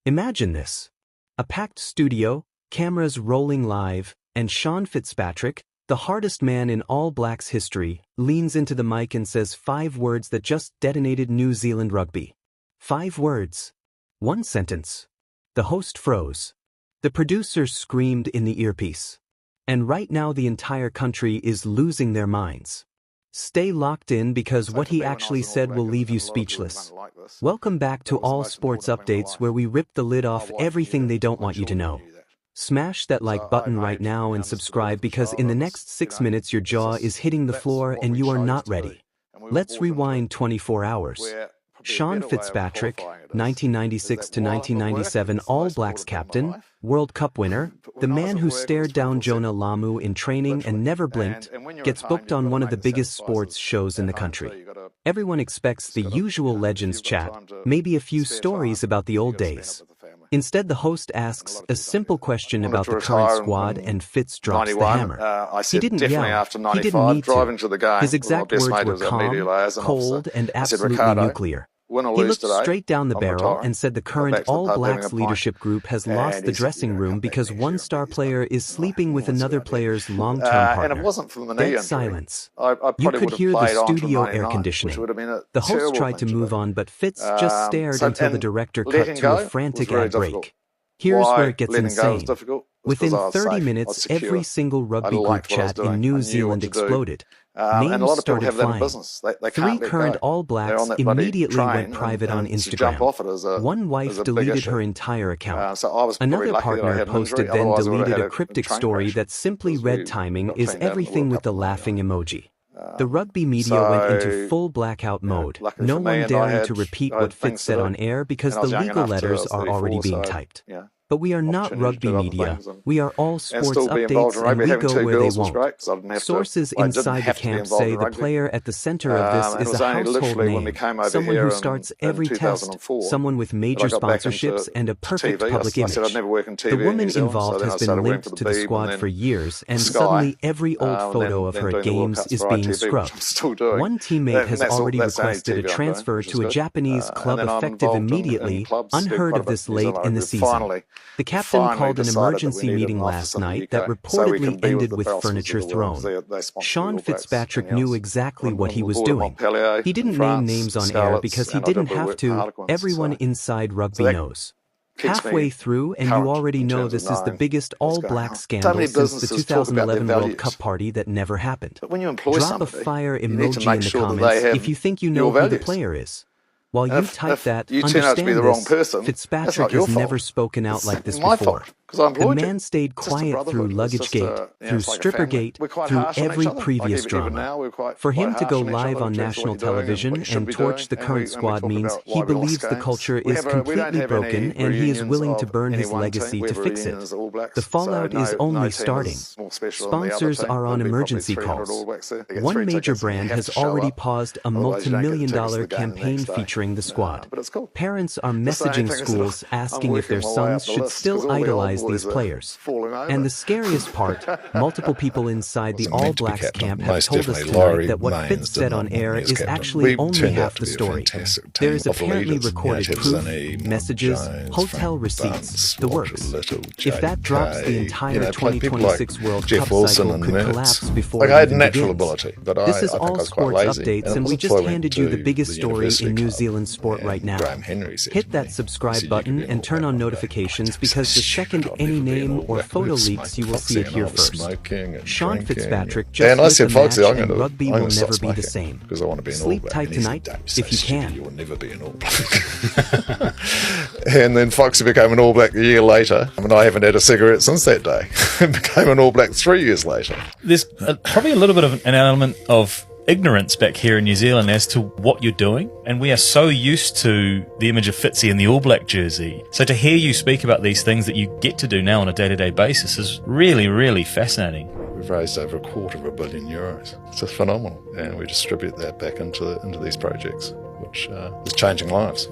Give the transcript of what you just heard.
Imagine this. A packed studio, cameras rolling live, and Sean Fitzpatrick, the hardest man in All Blacks history, leans into the mic and says 5 words that just detonated New Zealand rugby. 5 words. 1 sentence. The host froze. The producer screamed in the earpiece. And right now the entire country is losing their minds. Stay locked in because what he actually said will leave you speechless. Welcome back to All Sports Updates, where we rip the lid off everything they don't want you to know. Smash that like button right now and subscribe, because in the next 6 minutes your jaw is hitting the floor and you are not ready. Let's rewind 24 hours. Sean Fitzpatrick, 1996 to 1997 All Blacks captain, World Cup winner, the man who stared down Jonah Lamu in training and never blinked, gets booked on one of the biggest sports shows in the country. Everyone expects the usual legends chat, maybe a few stories about the old days. Instead, the host asks a simple question about the current squad, and Fitz drops the hammer. He didn't yell. He didn't need to. His exact words were calm, cold, and absolutely nuclear. He looked straight down the barrel and said the current All Blacks leadership group has lost the dressing room because one star player is sleeping with another player's long-term partner. Dead silence. You could hear the studio air conditioning. The host tried to move on, but Fitz just stared until the director cut to a frantic ad break. Here's where it gets insane. Within 30 minutes, every single rugby group chat in New Zealand exploded. Names started flying. 3 current All Blacks immediately went private on Instagram. One wife deleted her entire account. Another partner posted then deleted a cryptic story that simply read "Timing is everything" with the laughing emoji. The rugby media went into full blackout mode, no one daring to repeat what Fitz said on air because the legal letters are already being typed. But we are not rugby media. We are All Sports Updates, and we go where they won't. Sources inside the camp say the player at the center of this is a household name, someone who starts every test, someone with major sponsorships and a perfect public image. The woman involved has been linked to the squad for years, and suddenly every old photo of her at games is being scrubbed. One teammate has already requested a transfer to a Japanese club effective immediately, unheard of this late in the season. The captain called an emergency meeting last night that reportedly ended with furniture thrown. Sean Fitzpatrick knew exactly what he was doing. He didn't name names on air because he didn't have to. Everyone inside rugby knows. Halfway through, and you already know this is the biggest All Black scandal since the 2011 World Cup party that never happened. Drop a fire emoji in the comments if you think you know who the player is. While you type that, understand this, Fitzpatrick has never spoken out like this before. The man stayed quiet through Luggage Gate, through Stripper Gate, through every previous drama. For him to go live on national television and torch the current squad means he believes the culture is completely broken and he is willing to burn his legacy to fix it. The fallout is only starting. Sponsors are on emergency calls. One major brand has already paused a multi-million-dollar campaign featuring the squad. Parents are messaging schools asking if their sons should still idolize these players. And the scariest part, multiple people inside the All Blacks camp have told us tonight that what Fitz said on air is actually only half the story. There is apparently recorded proof, messages, hotel receipts, the works. If that drops, the entire 2026 World Cup cycle could collapse before it even begins. This is All Sports Updates, and we just handed you the biggest story in New Zealand sport right now. Hit that subscribe button and turn on notifications, because the second any name or photo leaks, you will see it here first. Sean Fitzpatrick just missed a match, and rugby will never be the same. Sleep tight tonight, if you can. And then Foxy became an All Black a year later, and I haven't had a cigarette since that day. And became an All Black 3 years later. There's probably a little bit of an element of ignorance back here in New Zealand as to what you're doing, and we are so used to the image of Fitzy in the All Black jersey. So to hear you speak about these things that you get to do now on a day-to-day basis is really, really fascinating. We've raised over €250 million. It's just phenomenal, and we distribute that back into these projects, which is changing lives.